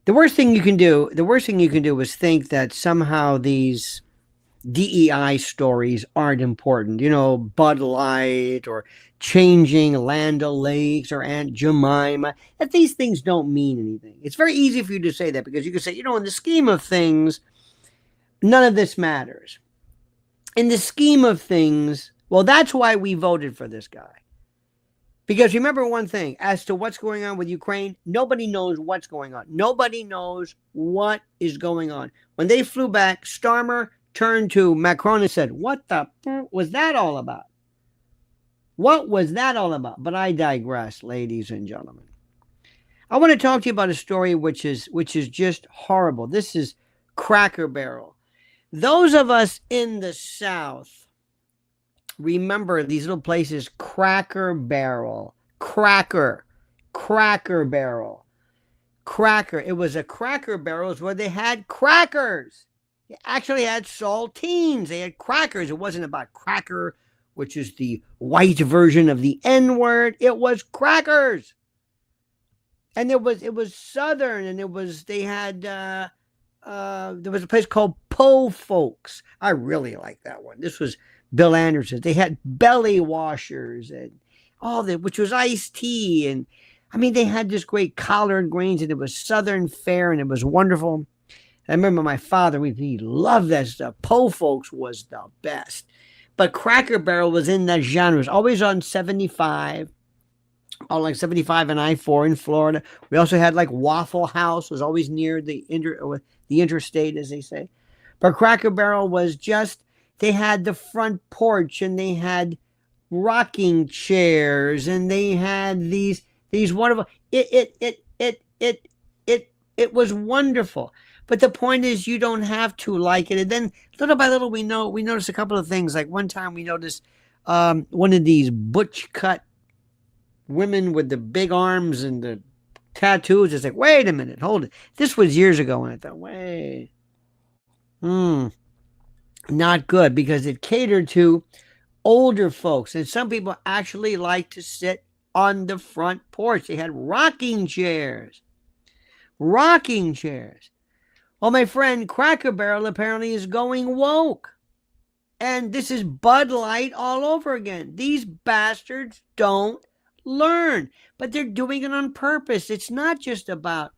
The worst thing you can do is think that somehow these DEI stories aren't important. Bud Light or changing Land O'Lakes or Aunt Jemima. That these things don't mean anything. It's very easy for you to say that because you can say, in the scheme of things, none of this matters. In the scheme of things, well, that's why we voted for this guy. Because remember one thing, as to what's going on with Ukraine, nobody knows what's going on. Nobody knows what is going on. When they flew back, Starmer turned to Macron and said, "What the was that all about? What was that all about?" But I digress, ladies and gentlemen. I want to talk to you about a story which is just horrible. This is Cracker Barrel. Those of us in the South remember these little places, Cracker Barrel, Cracker Barrel, Cracker. It was a Cracker Barrels where they had crackers. They actually had saltines. They had crackers. It wasn't about cracker, which is the white version of the N-word. It was crackers. And it was Southern, and there was a place called Po Folks. I really like that one. This was Bill Anderson. They had belly washers and all that, which was iced tea. And I mean, they had this great collard greens, and it was Southern fare, and it was wonderful. I remember my father, he loved that stuff. Po Folks was the best. But Cracker Barrel was in that genre. It was always on 75. Like 75 and I-4 in Florida. We also had like Waffle House, was always near the interstate, as they say. But Cracker Barrel was just, they had the front porch, and they had rocking chairs, and they had these wonderful, it was wonderful. But the point is, you don't have to like it. And then little by little, we noticed a couple of things. Like one time we noticed one of these butch cut women with the big arms and the tattoos. It's like, wait a minute, hold it. This was years ago, and I thought, wait, not good, because it catered to older folks, and some people actually like to sit on the front porch. They had rocking chairs. Well, my friend, Cracker Barrel apparently is going woke. And this is Bud Light all over again. These bastards don't learn, but they're doing it on purpose. It's not just about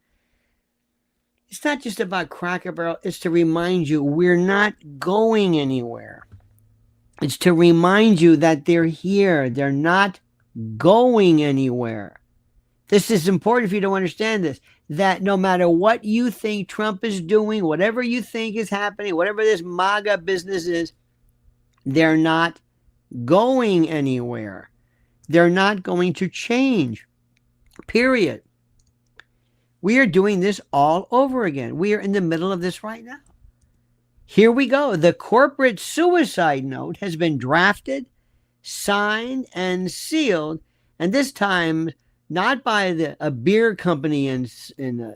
Cracker Barrel. It's to remind you we're not going anywhere. It's to remind you that they're here. They're not going anywhere. This is important if you don't understand this, that no matter what you think Trump is doing, whatever you think is happening, whatever this MAGA business is, they're not going anywhere. They're not going to change, period. We are doing this all over again. We are in the middle of this right now. Here we go. The corporate suicide note has been drafted, signed, and sealed, and this time not by a beer company in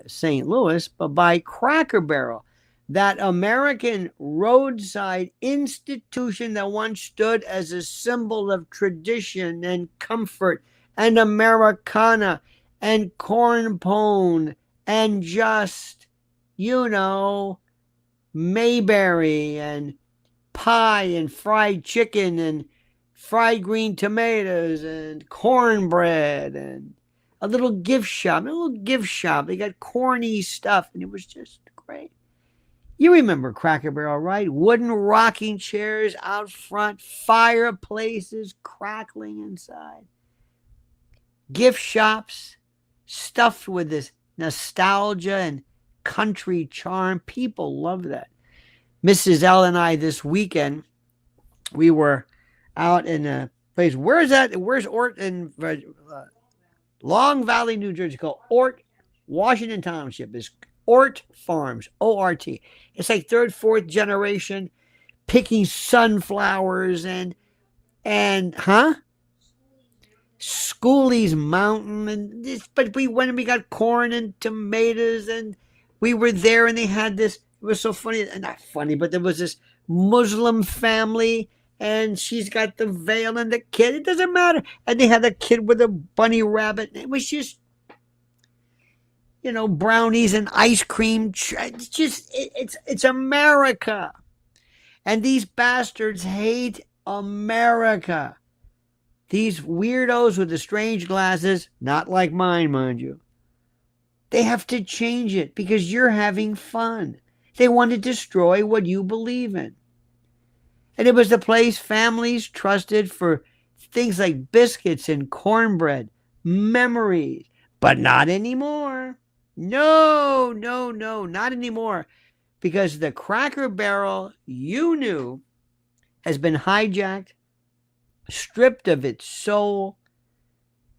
St. Louis, but by Cracker Barrel, that American roadside institution that once stood as a symbol of tradition and comfort and Americana and corn pone and just, Mayberry and pie and fried chicken and fried green tomatoes and cornbread and a little gift shop. They got corny stuff, and it was just great. You remember Cracker Barrel, right? Wooden rocking chairs out front, fireplaces crackling inside, gift shops stuffed with this nostalgia and country charm. People love that. Mrs. L and I this weekend, we were out in a place. Where's that? Where's Ort in Long Valley, New Jersey, called Ort, Washington Township. Is Ort Farms, O-R-T. It's like third, fourth generation picking sunflowers and Schooley's Mountain and this. But we went and we got corn and tomatoes, and we were there, and they had this. It was so funny, not funny, but there was this Muslim family, and she's got the veil and the kid. It doesn't matter. And they had a kid with a bunny rabbit. It was just, brownies and ice cream. It's America. And these bastards hate America. These weirdos with the strange glasses, not like mine, mind you, they have to change it because you're having fun. They want to destroy what you believe in. And it was the place families trusted for things like biscuits and cornbread, memories, but not anymore. No, no, no, not anymore. Because the Cracker Barrel you knew has been hijacked, stripped of its soul,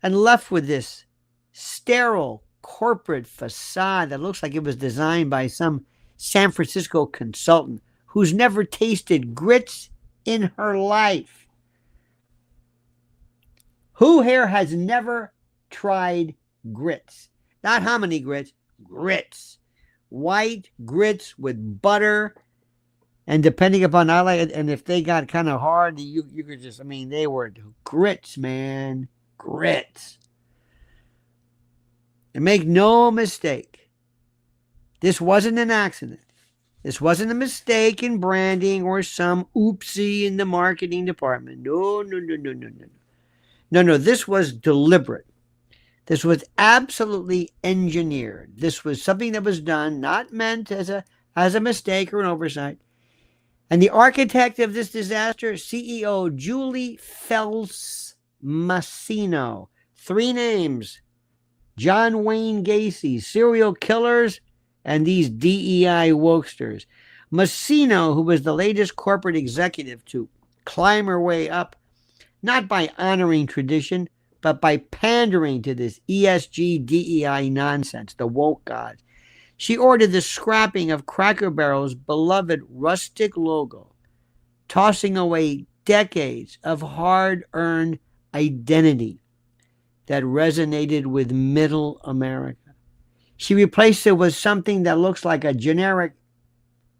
and left with this sterile corporate facade that looks like it was designed by some San Francisco consultant who's never tasted grits in her life. Who here has never tried grits? Not hominy grits, grits. White grits with butter. And depending upon, I like it, and if they got kind of hard, you could just, they were grits, man. Grits. And make no mistake, this wasn't an accident. This wasn't a mistake in branding or some oopsie in the marketing department. No, no, no, no, no, no. No, no, this was deliberate. This was absolutely engineered. This was something that was done, not meant as a mistake or an oversight. And the architect of this disaster, CEO Julie Fels Massino. 3 names: John Wayne Gacy, serial killers, and these DEI wokesters. Massino, who was the latest corporate executive to climb her way up, not by honoring tradition, but by pandering to this ESG DEI nonsense, the woke gods. She ordered the scrapping of Cracker Barrel's beloved rustic logo, tossing away decades of hard-earned identity that resonated with middle America. She replaced it with something that looks like a generic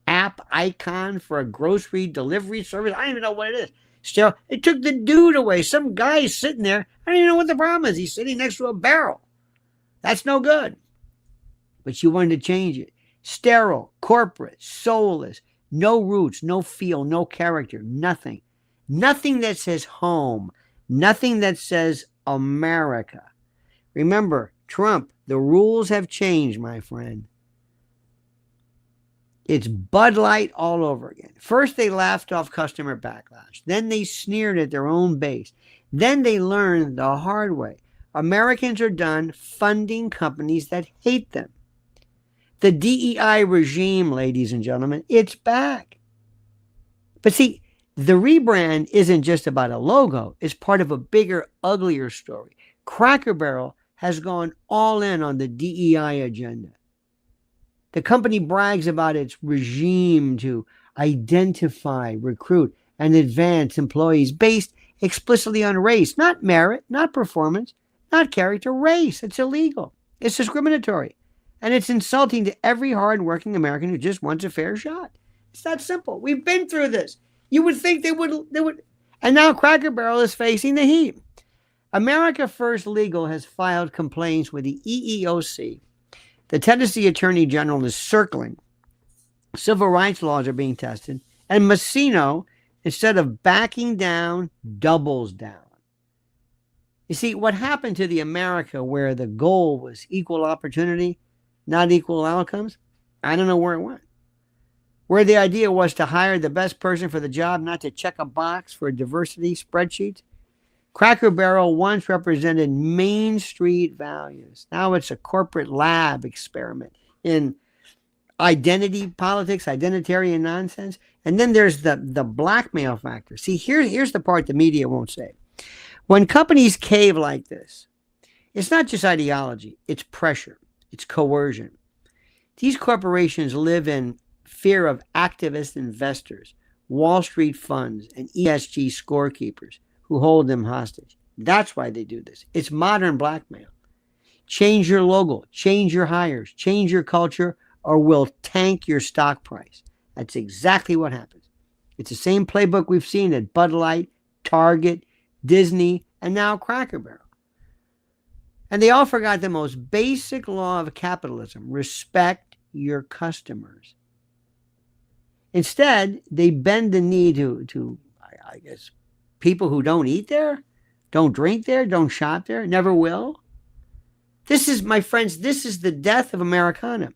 app icon for a grocery delivery service. I don't even know what it is. Still, it took the dude away. Some guy's sitting there. I don't even know what the problem is. He's sitting next to a barrel. That's no good. But she wanted to change it. Sterile, corporate, soulless, no roots, no feel, no character, nothing. Nothing that says home. Nothing that says America. Remember, Trump, the rules have changed, my friend. It's Bud Light all over again. First, they laughed off customer backlash. Then they sneered at their own base. Then they learned the hard way. Americans are done funding companies that hate them. The DEI regime, ladies and gentlemen, it's back. But see, the rebrand isn't just about a logo. It's part of a bigger, uglier story. Cracker Barrel has gone all in on the DEI agenda. The company brags about its regime to identify, recruit, and advance employees based explicitly on race, not merit, not performance, not character, race. It's illegal. It's discriminatory. And it's insulting to every hardworking American who just wants a fair shot. It's that simple. We've been through this. You would think they would. And now Cracker Barrel is facing the heat. America First Legal has filed complaints with the EEOC. The Tennessee Attorney General is circling. Civil rights laws are being tested. And Massino, instead of backing down, doubles down. You see, what happened to the America where the goal was equal opportunity, not equal outcomes? I don't know where it went. Where the idea was to hire the best person for the job, not to check a box for diversity spreadsheets. Cracker Barrel once represented Main Street values. Now it's a corporate lab experiment in identity politics, identitarian nonsense. And then there's the blackmail factor. See, here's the part the media won't say. When companies cave like this, it's not just ideology, it's pressure, it's coercion. These corporations live in fear of activist investors, Wall Street funds, and ESG scorekeepers who hold them hostage. That's why they do this. It's modern blackmail. Change your logo, change your hires, change your culture, or we'll tank your stock price. That's exactly what happens. It's the same playbook we've seen at Bud Light, Target, Disney, and now Cracker Barrel. And they all forgot the most basic law of capitalism: respect your customers. Instead, they bend the knee to I guess, people who don't eat there, don't drink there, don't shop there, never will. This is, my friends, this is the death of Americana.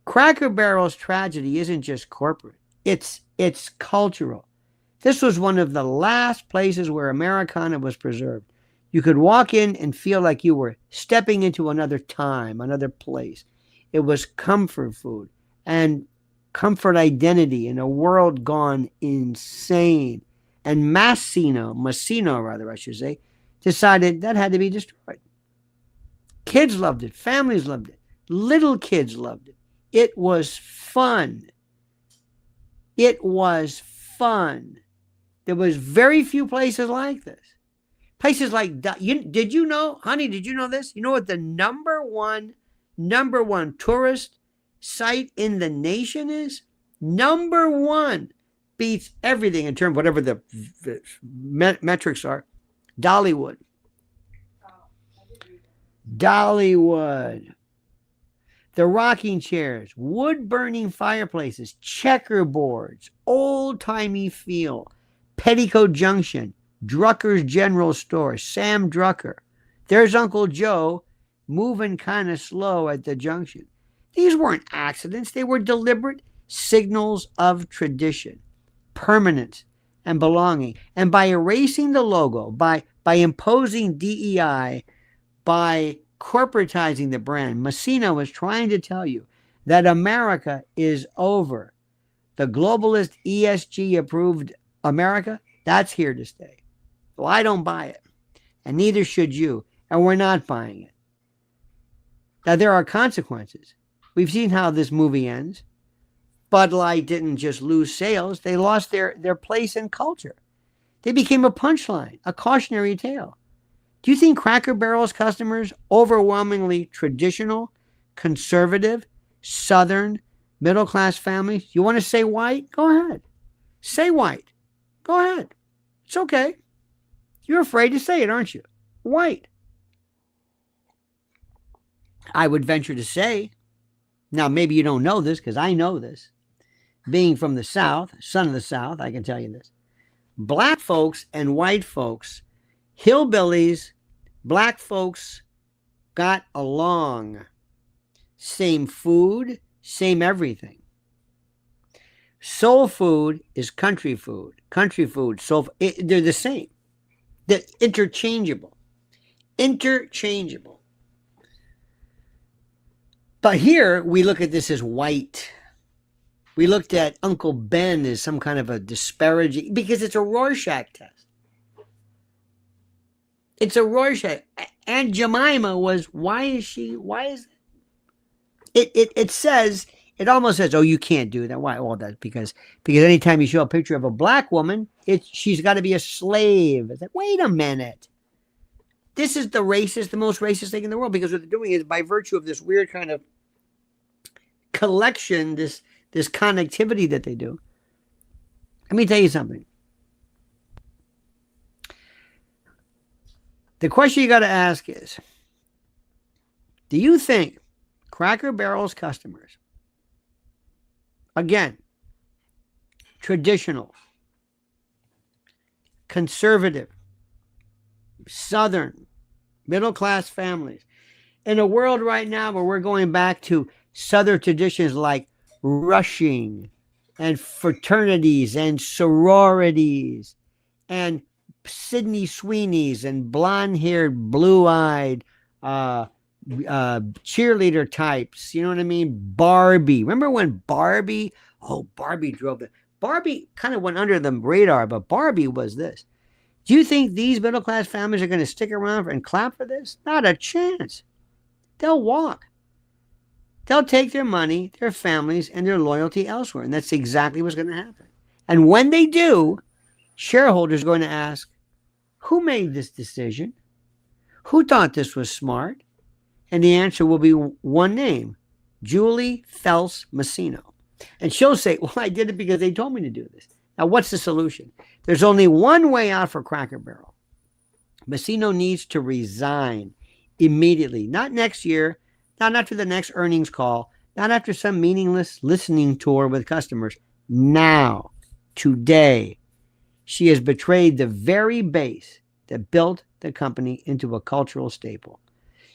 Cracker Barrel's tragedy isn't just corporate. It's cultural. This was one of the last places where Americana was preserved. You could walk in and feel like you were stepping into another time, another place. It was comfort food and comfort identity in a world gone insane. And Massino, I should say, decided that had to be destroyed. Kids loved it. Families loved it. Little kids loved it. It was fun. It was fun. There was very few places like this. Places like, did you know, honey, did you know this? You know what the number one tourist site in the nation is? Number one. Beats everything in terms of whatever the metrics are. Dollywood. Dollywood. The rocking chairs, wood-burning fireplaces, checkerboards, old-timey feel, Petticoat Junction, Drucker's General Store, Sam Drucker. There's Uncle Joe moving kind of slow at the junction. These weren't accidents. They were deliberate signals of tradition, permanence, and belonging. And by erasing the logo, by imposing DEI, by corporatizing the brand, Messina was trying to tell you that America is over. The globalist ESG approved America, that's here to stay. Well, I don't buy it, and neither should you, and we're not buying it. Now, there are consequences. We've seen how this movie ends. Bud Light didn't just lose sales, they lost their place in culture. They became a punchline, a cautionary tale. Do you think Cracker Barrel's customers, overwhelmingly traditional, conservative, Southern, middle-class families? You want to say white? Go ahead. Say white. Go ahead. It's okay. You're afraid to say it, aren't you? White. I would venture to say, now maybe you don't know this because I know this. Being from the South, son of the South, I can tell you this. Black folks and white folks, hillbillies, black folks got along. Same food, same everything. Soul food is country food. Country food, soul, they're the same. They're interchangeable. Interchangeable. But here we look at this as white. We looked at Uncle Ben as some kind of a disparaging, because it's a Rorschach test. It's a Rorschach. Aunt Jemima was, why is it says, it almost says, oh, you can't do that. Why? Well, that's because anytime you show a picture of a black woman, she's got to be a slave. It's like, wait a minute. This is the most racist thing in the world, because what they're doing is, by virtue of this weird kind of collection, this connectivity that they do. Let me tell you something. The question you got to ask is, do you think Cracker Barrel's customers, again, traditional, conservative, Southern, middle-class families, in a world right now where we're going back to Southern traditions like rushing and fraternities and sororities and Sydney Sweeneys and blonde-haired, blue-eyed cheerleader types, you know what I mean? Barbie. Remember when Barbie drove it. Barbie kind of went under the radar, but Barbie was this. Do you think these middle-class families are going to stick around and clap for this? Not a chance. They'll walk. They'll take their money, their families, and their loyalty elsewhere. And that's exactly what's going to happen. And when they do, shareholders are going to ask, who made this decision? Who thought this was smart? And the answer will be one name, Julie Fels Messino. And she'll say, well, I did it because they told me to do this. Now, what's the solution? There's only one way out for Cracker Barrel. Messino needs to resign immediately. Not next year, not after the next earnings call, not after some meaningless listening tour with customers. Now, today, she has betrayed the very base that built the company into a cultural staple.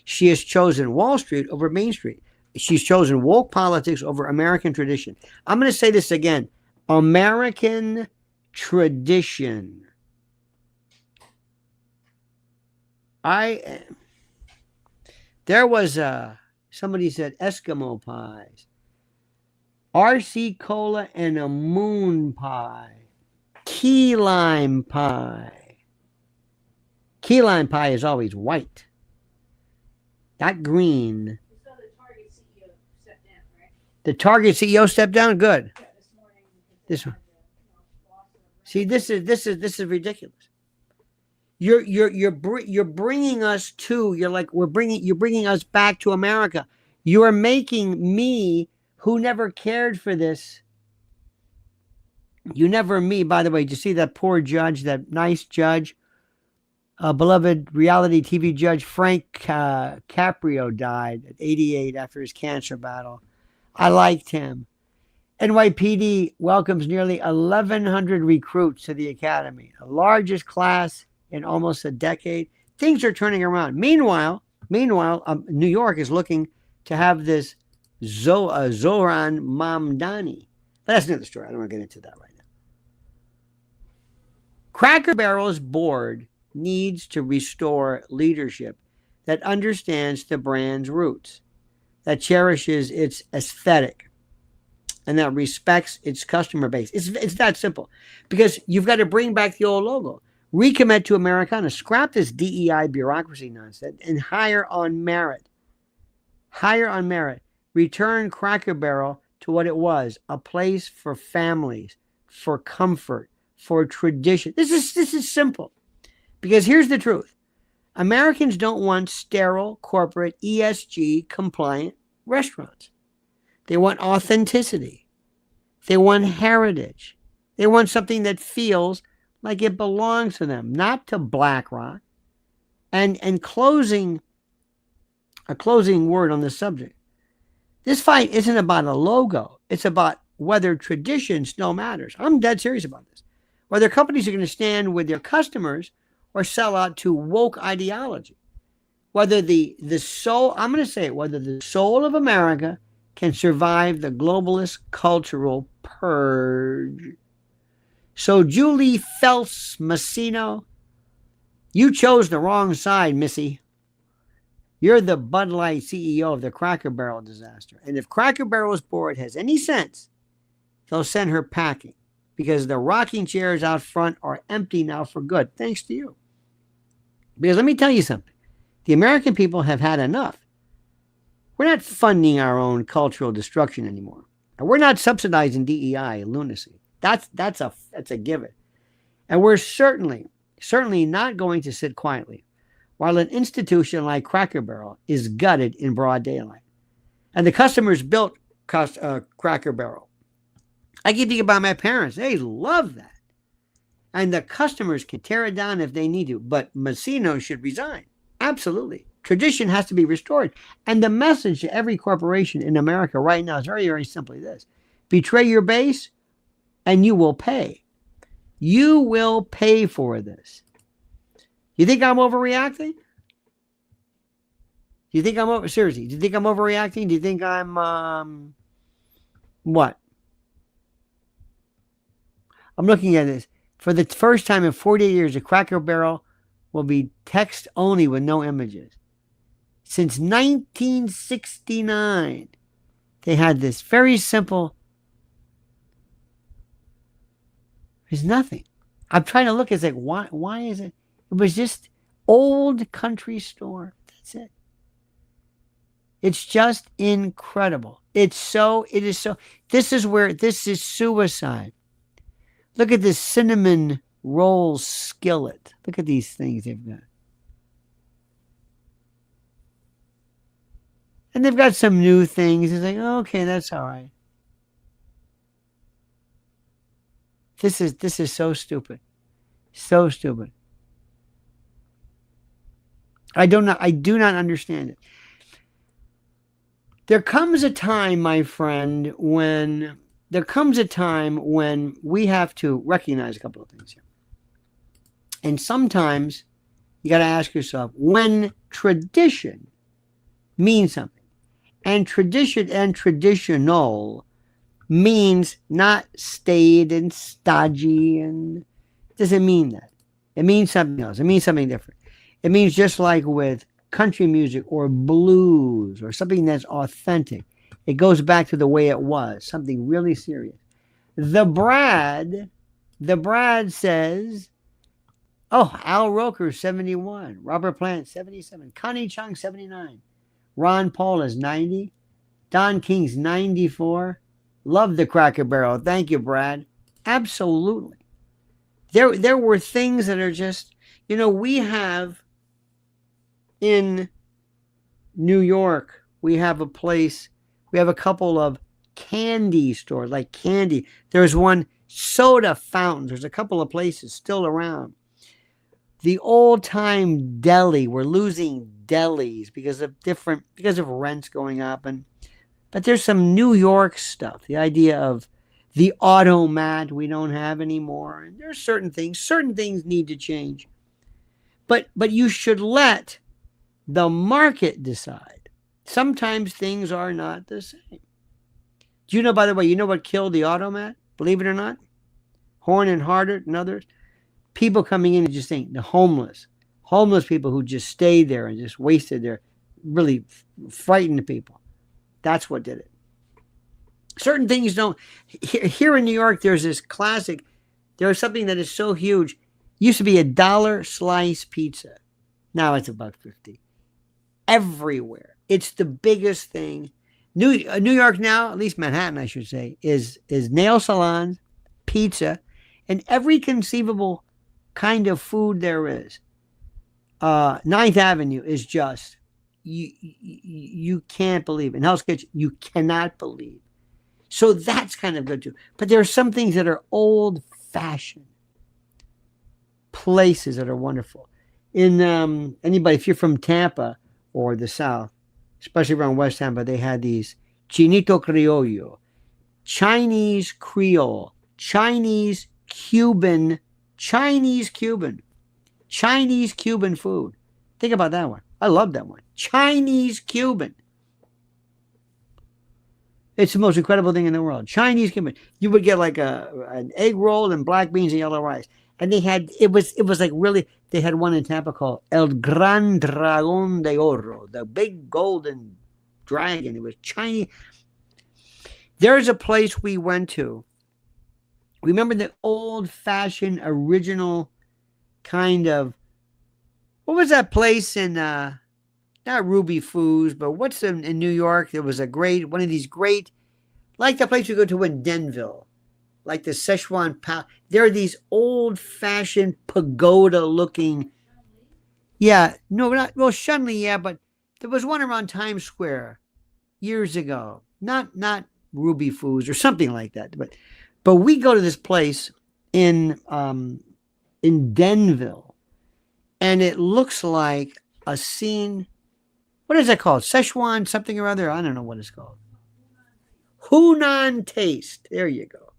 She has chosen Wall Street over Main Street. She's chosen woke politics over American tradition. I'm going to say this again. American tradition. There was somebody said Eskimo pies, RC cola, and a moon pie, key lime pie. Key lime pie is always white, not green. So the Target CEO stepped down, right? The Target CEO stepped down. Good. Yeah, this morning. This one. See, this is ridiculous. You're bringing us to. You're bringing us back to America. You are making me, who never cared for this. You never me. By the way, did you see that poor judge, that nice judge, beloved reality TV judge Frank Caprio died at 88 after his cancer battle. I liked him. NYPD welcomes nearly 1,100 recruits to the academy, the largest class in almost a decade. Things are turning around. Meanwhile, New York is looking to have this Zoran Mamdani. But that's another story. I don't want to get into that right now. Cracker Barrel's board needs to restore leadership that understands the brand's roots, that cherishes its aesthetic, and that respects its customer base. It's that simple. Because you've got to bring back the old logo. Recommit to Americana. Scrap this DEI bureaucracy nonsense and hire on merit. Hire on merit. Return Cracker Barrel to what it was, a place for families, for comfort, for tradition. This is simple. Because here's the truth. Americans don't want sterile, corporate, ESG compliant restaurants. They want authenticity. They want heritage. They want something that feels like it belongs to them, not to BlackRock. And a closing word on this subject. This fight isn't about a logo. It's about whether tradition still matters. I'm dead serious about this. Whether companies are going to stand with their customers or sell out to woke ideology. Whether the soul, I'm going to say it, whether the soul of America can survive the globalist cultural purge. So Julie Phelps Massino, you chose the wrong side, Missy. You're the Bud Light CEO of the Cracker Barrel disaster. And if Cracker Barrel's board has any sense, they'll send her packing because the rocking chairs out front are empty now for good, thanks to you. Because let me tell you something. The American people have had enough. We're not funding our own cultural destruction anymore. And we're not subsidizing DEI lunacy. That's a given. And we're certainly not going to sit quietly while an institution like Cracker Barrel is gutted in broad daylight. And the customers built Cracker Barrel. I keep thinking about my parents. They love that. And the customers can tear it down if they need to. But Massino should resign. Absolutely. Tradition has to be restored. And the message to every corporation in America right now is very, very simply this. Betray your base and you will pay. You will pay for this. You think I'm overreacting? Seriously, do you think I'm overreacting? Do you think I'm, what? I'm looking at this. For the first time in 48 years, the Cracker Barrel will be text only with no images. Since 1969, they had this very simple. There's nothing. I'm trying to look. It's like, why is it? It was just old country store. That's it. It's just incredible. It is so. This is suicide. Look at this cinnamon roll skillet. Look at these things they've got. And they've got some new things. It's like, okay, that's all right. This is so stupid. So stupid. I do not understand it. There comes a time, my friend, when we have to recognize a couple of things here. And sometimes you got to ask yourself when tradition means something. And tradition and traditional means not staid and stodgy, and it doesn't mean that. It means something else. It means something different. It means just like with country music or blues or something that's authentic, it goes back to the way it was, something really serious. The Brad says, oh, Al Roker, 71, Robert Plant, 77, Connie Chung, 79, Ron Paul is 90, Don King's 94. Love the Cracker Barrel. Thank you, Brad. Absolutely. There were things that are just, we have in New York, we have a couple of candy stores, like candy. There's one soda fountain. There's a couple of places still around. The old time deli, we're losing delis because of rents going up, but there's some New York stuff. The idea of the automat we don't have anymore. And there's certain things need to change. But you should let the market decide. Sometimes things are not the same. Do you know, by the way, what killed the automat? Believe it or not? Horn and Hardart and others. People coming in and just saying the homeless people who just stayed there and just wasted their, really frightened people. That's what did it. Certain things don't. Here in New York, there's this classic. There's something that is so huge. Used to be $1 slice pizza. Now it's $1.50. Everywhere. It's the biggest thing. New York now, at least Manhattan, I should say, is nail salons, pizza, and every conceivable kind of food there is. 9th Avenue is just, you can't believe. In Hell's Kitchen, you cannot believe. So that's kind of good too. But there are some things that are old-fashioned places that are wonderful. In anybody, if you're from Tampa or the South, especially around West Tampa, they had these Chinito Criollo, Chinese Creole, Chinese Cuban food. Think about that one. I love that one. Chinese Cuban. It's the most incredible thing in the world. Chinese Cuban. You would get like an egg roll and black beans and yellow rice. And it was like really, they had one in Tampa called El Gran Dragón de Oro, the big golden dragon. It was Chinese. There's a place we went to. Remember the old-fashioned, original kind of, what was that place in, not Ruby Foods, but what's in New York? There was one of these great, like the place we go to in Denville, like the Szechuan Pal. There are these old-fashioned pagoda-looking, yeah, no, not, well, Shunley, yeah, but there was one around Times Square years ago. Not Ruby Foods or something like that, but we go to this place in Denville, and it looks like a scene. What is that called? Szechuan something or other? I don't know what it's called. Hunan taste. There you go.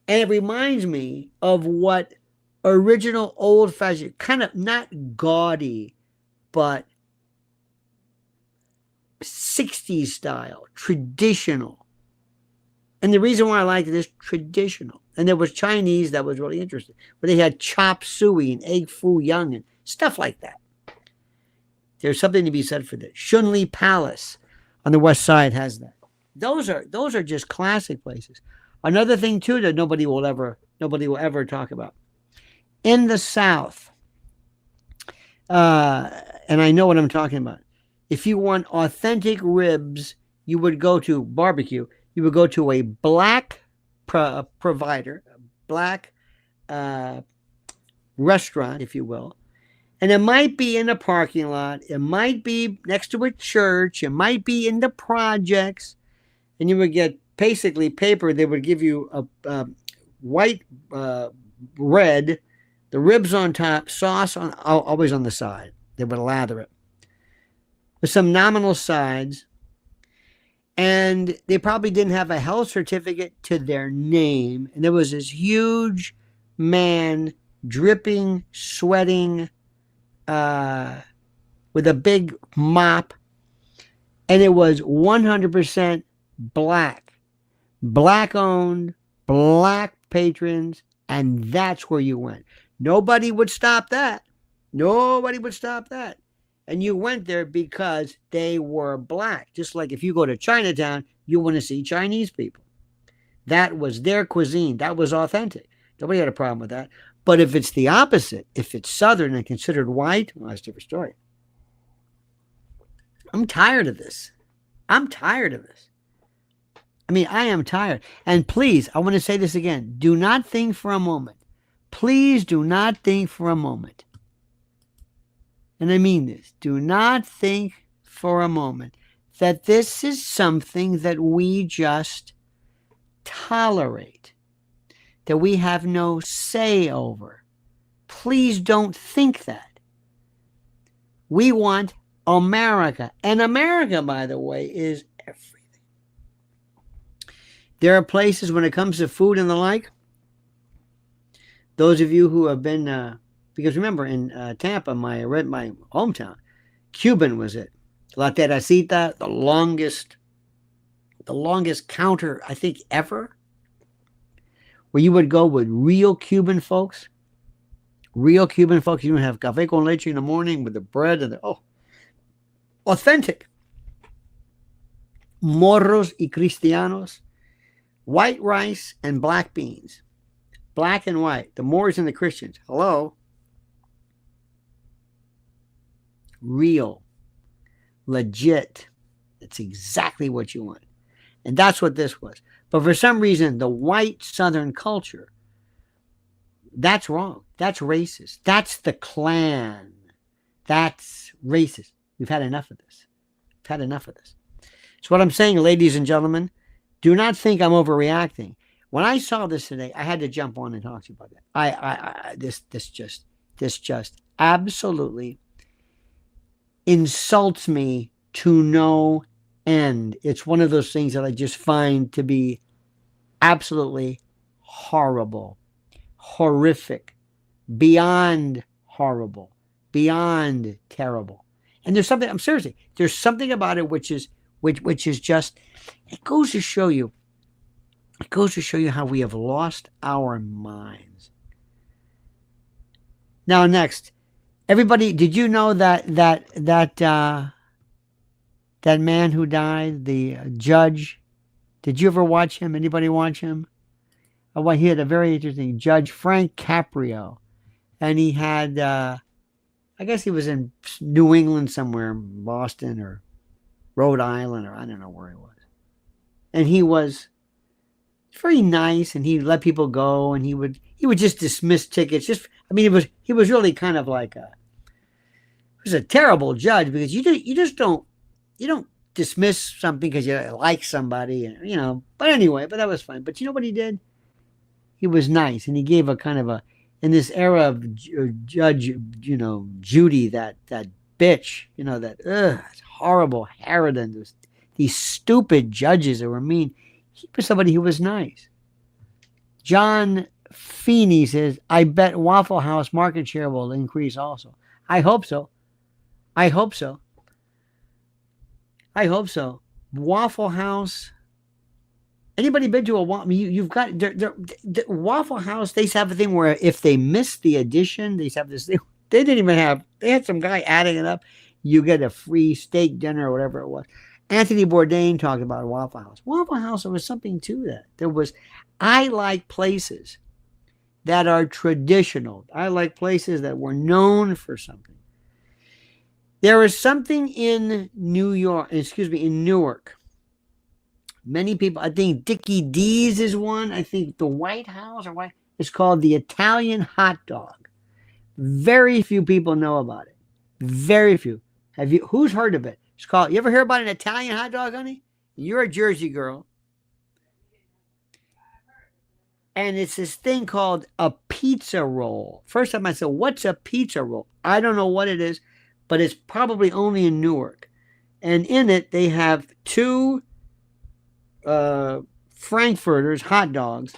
And it reminds me of what original old-fashioned, kind of not gaudy, but 60s style, traditional. And the reason why I like it is traditional. And there was Chinese that was really interesting, where they had chop suey and egg foo young and stuff like that. There's something to be said for that. Shunli Palace on the west side has that. Those are just classic places. Another thing too that nobody will ever talk about. In the South, and I know what I'm talking about. If you want authentic ribs, you would go to barbecue. You would go to a black provider, a black restaurant, if you will. And it might be in a parking lot. It might be next to a church. It might be in the projects. And you would get basically paper. They would give you a white bread, the ribs on top, sauce always on the side. They would lather it with some nominal sides, and they probably didn't have a health certificate to their name. And there was this huge man, dripping, sweating, with a big mop, and it was 100% black. Black owned, black patrons, and that's where you went. Nobody would stop that. Nobody would stop that. And you went there because they were black. Just like if you go to Chinatown, you want to see Chinese people. That was their cuisine. That was authentic. Nobody had a problem with that. But if it's the opposite, if it's Southern and considered white, well, that's a different story. I'm tired of this. I'm tired of this. I mean, I am tired. And please, I want to say this again. Do not think for a moment. Please do not think for a moment. And I mean this. Do not think for a moment that this is something that we just tolerate, that we have no say over. Please don't think that. We want America. And America, by the way, is everything. There are places when it comes to food and the like, those of you who have been, because remember in Tampa, my hometown, Cuban was it. La Teresita, the longest counter, I think, ever, where you would go with real Cuban folks. Real Cuban folks. You would have café con leche in the morning with the bread and authentic. Morros y cristianos. White rice and black beans. Black and white. The Moors and the Christians. Hello. Real. Legit. It's exactly what you want. And that's what this was. But for some reason, the white Southern culture, that's wrong. That's racist. That's the Klan. That's racist. We've had enough of this. We've had enough of this. So what I'm saying, ladies and gentlemen, do not think I'm overreacting. When I saw this today, I had to jump on and talk to you about that. This just absolutely insults me to no end. It's one of those things that I just find to be absolutely horrible, horrific, beyond horrible, beyond terrible. And there's something, I'm seriously, there's something about it which is just, it goes to show you how we have lost our minds. Now, next, everybody, did you know that man who died, the judge? Did you ever watch him? Anybody watch him? Oh, well, he had a very interesting Judge Frank Caprio, and he had, I guess he was in New England somewhere, Boston or Rhode Island, or I don't know where he was. And he was very nice, and he let people go, and he would just dismiss tickets. He was really kind of like he was a terrible judge, because you don't dismiss something because you like somebody, and But anyway, that was fine. But you know what he did? He was nice, and he gave a kind of in this era of Judge, Judy, that bitch, that horrible harridan, these stupid judges that were mean. He was somebody who was nice. John Feeney says, I bet Waffle House market share will increase also. I hope so. I hope so. I hope so. Waffle House. Anybody been to a Waffle? You've got the Waffle House. They have a thing where if they miss the addition, they have this thing. They didn't even have. They had some guy adding it up. You get a free steak dinner or whatever it was. Anthony Bourdain talked about Waffle House. Waffle House, there was something to that. I like places that are traditional. I like places that were known for something. There is something in Newark. Many people, I think Dickie D's is one. I think the White House it's called the Italian hot dog. Very few people know about it. Very few. Who's heard of it? It's called, you ever hear about an Italian hot dog, honey? You're a Jersey girl. And it's this thing called a pizza roll. First time I said, what's a pizza roll? I don't know what it is, but it's probably only in Newark. And in it, they have two Frankfurters, hot dogs,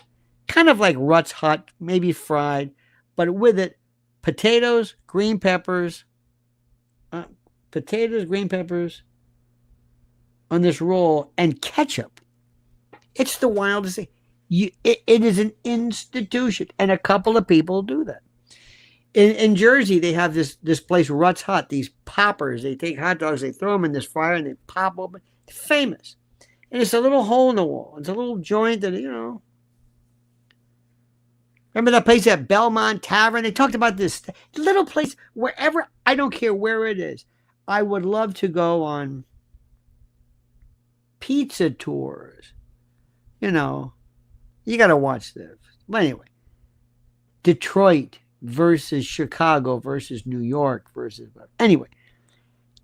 kind of like Rutt's Hot, maybe fried, but with it, potatoes, green peppers, green peppers on this roll, and ketchup. It's the wildest thing. It is an institution, and a couple of people do that. In Jersey, they have this place, Rutt's Hut, these poppers. They take hot dogs, they throw them in this fire, and they pop open. It's famous. And it's a little hole in the wall. It's a little joint that, Remember that place at Belmont Tavern? They talked about this little place, wherever, I don't care where it is. I would love to go on pizza tours. You got to watch this. But anyway, Detroit versus Chicago versus New York versus... Anyway,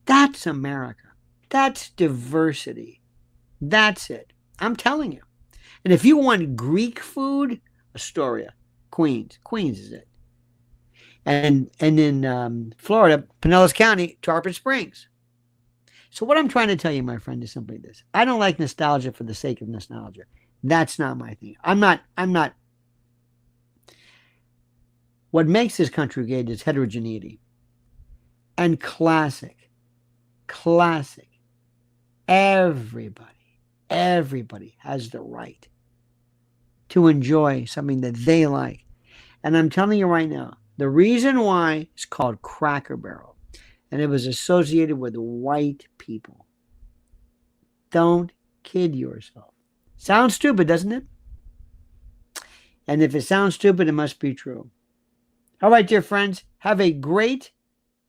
that's America. That's diversity. That's it. I'm telling you. And if you want Greek food, Astoria, Queens. Queens is it. And in Florida, Pinellas County, Tarpon Springs. So what I'm trying to tell you, my friend, is simply this. I don't like nostalgia for the sake of nostalgia. That's not my thing. I'm not. What makes this country great is heterogeneity. And classic. Everybody has the right to enjoy something that they like. And I'm telling you right now, the reason why it's called Cracker Barrel, and it was associated with white people. Don't kid yourself. Sounds stupid, doesn't it? And if it sounds stupid, it must be true. All right, dear friends, have a great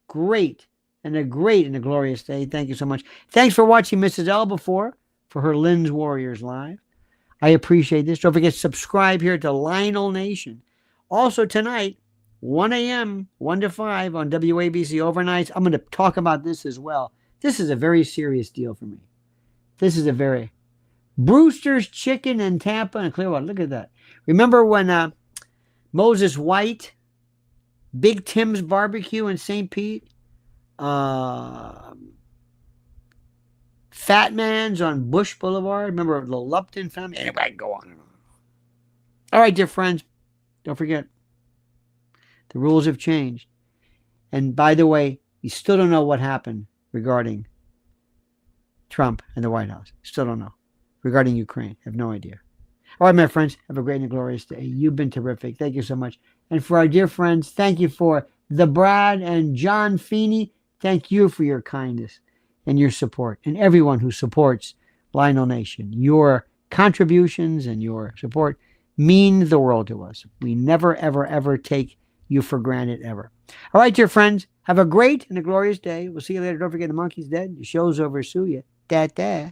and a glorious day. Thank you so much. Thanks for watching Mrs. L before for her Lynn's Warriors Live. I appreciate this. Don't forget to subscribe here to Lionel Nation. Also tonight, 1 a.m., 1 to 5 on WABC overnights. I'm going to talk about this as well. This is a very serious deal for me. This is a very... Brewster's Chicken in Tampa and Clearwater. Look at that. Remember when Moses White, Big Tim's Barbecue in St. Pete, Fat Man's on Bush Boulevard. Remember the Lupton family? Anyway, I can go on and on. All right, dear friends, don't forget, the rules have changed. And by the way, you still don't know what happened regarding Trump and the White House. Still don't know. Regarding Ukraine, have no idea. All right, my friends, have a great and glorious day. You've been terrific. Thank you so much. And for our dear friends, thank you for the Brad and John Feeney. Thank you for your kindness and your support, and everyone who supports Lionel Nation. Your contributions and your support mean the world to us. We never, ever, ever take you for granted, ever. All right, dear friends, have a great and a glorious day. We'll see you later. Don't forget, the monkey's dead. The show's over. Sue ya. Da-da.